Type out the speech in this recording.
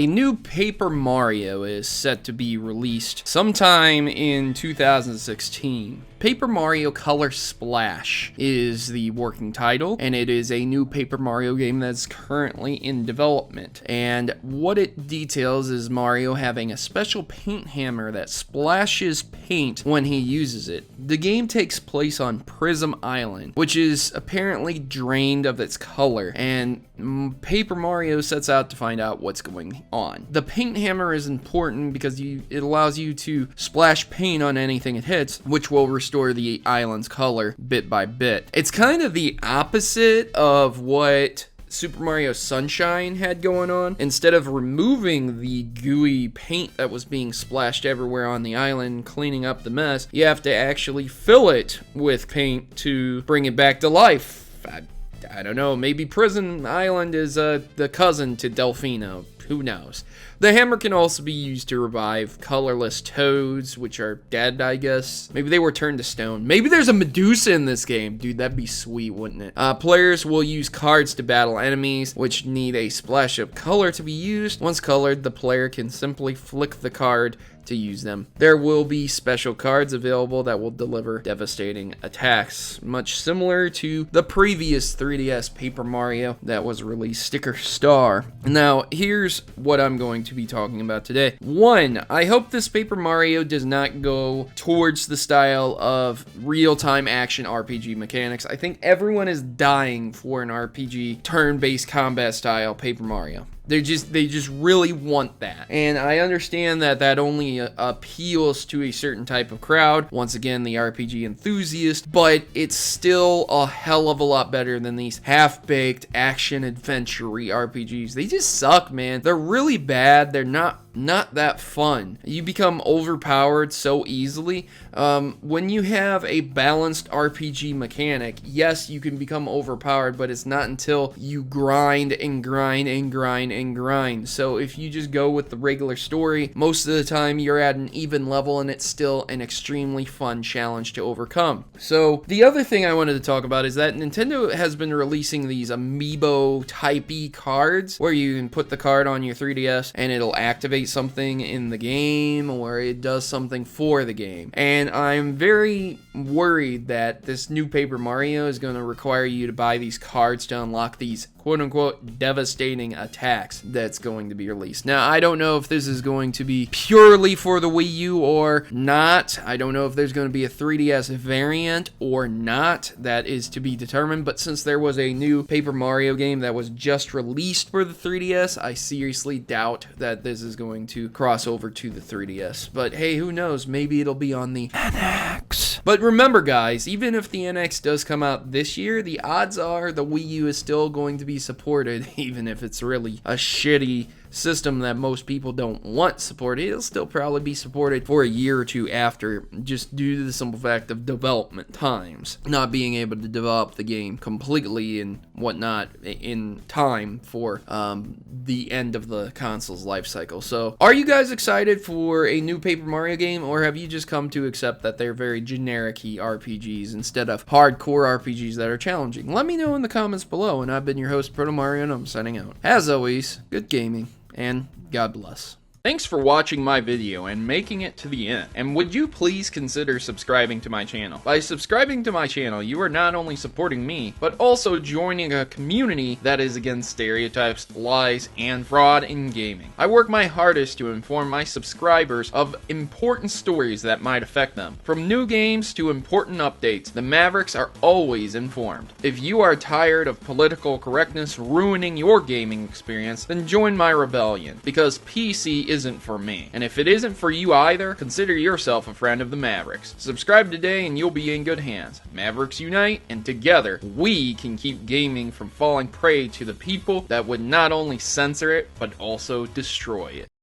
A new Paper Mario is set to be released sometime in 2016. Paper Mario Color Splash is the working title, and it is a new Paper Mario game that's currently in development. And what it details is Mario having a special paint hammer that splashes paint when he uses it. The game takes place on Prism Island, which is apparently drained of its color, and Paper Mario sets out to find out what's going on. The paint hammer is important because it allows you to splash paint on anything it hits, which will restore the island's color bit by bit. It's kind of the opposite of what Super Mario Sunshine had going on. Instead of removing the gooey paint that was being splashed everywhere on the island, cleaning up the mess, you have to actually fill it with paint to bring it back to life. I don't know, maybe Prison Island is the cousin to Delfino. Who knows? The hammer can also be used to revive colorless toads, which are dead, I guess. Maybe they were turned to stone. Maybe there's a Medusa in this game. Dude, that'd be sweet, wouldn't it? Players will use cards to battle enemies, which need a splash of color to be used. Once colored, the player can simply flick the card to use them. There will be special cards available that will deliver devastating attacks, much similar to the previous 3DS Paper Mario that was released, Sticker Star. Now, here's what I'm going to be talking about today. One, I hope this Paper Mario does not go towards the style of real-time action RPG mechanics. I think everyone is dying for an RPG turn-based combat style Paper Mario. They just really want that. And I understand that only appeals to a certain type of crowd. Once again, the RPG enthusiast. But it's still a hell of a lot better than these half-baked action adventure-y RPGs. They just suck, man. They're really bad. They're not that fun. You become overpowered so easily. When you have a balanced RPG mechanic, yes, you can become overpowered, but it's not until you grind and grind and grind and grind. So if you just go with the regular story, most of the time you're at an even level and it's still an extremely fun challenge to overcome. So the other thing I wanted to talk about is that Nintendo has been releasing these amiibo type-y cards where you can put the card on your 3DS and it'll activate something in the game or it does something for the game. And I'm very worried that this new Paper Mario is going to require you to buy these cards to unlock these quote-unquote devastating attacks that's going to be released. Now, I don't know if this is going to be purely for the Wii U or not. I don't know if there's going to be a 3DS variant or not. That is to be determined, but since there was a new Paper Mario game that was just released for the 3DS, I seriously doubt that this is going to cross over to the 3DS. But hey, who knows? Maybe it'll be on the NX. But remember, guys, even if the NX does come out this year, the odds are the Wii U is still going to be supported, even if it's really a shitty system that most people don't want supported. It'll still probably be supported for a year or two after, just due to the simple fact of development times, not being able to develop the game completely and whatnot in time for the end of the console's life cycle. So are you guys excited for a new Paper Mario game, or have you just come to accept that they're very generic-y RPGs instead of hardcore RPGs that are challenging? Let me know in the comments below, and I've been your host, Protomario, and I'm signing out. As always, good gaming, and God bless. Thanks for watching my video and making it to the end. And would you please consider subscribing to my channel? By subscribing to my channel, you are not only supporting me, but also joining a community that is against stereotypes, lies, and fraud in gaming. I work my hardest to inform my subscribers of important stories that might affect them. From new games to important updates, the Mavericks are always informed. If you are tired of political correctness ruining your gaming experience, then join my rebellion, because PC isn't for me. And if it isn't for you either, consider yourself a friend of the Mavericks. Subscribe today and you'll be in good hands. Mavericks unite, and together we can keep gaming from falling prey to the people that would not only censor it, but also destroy it.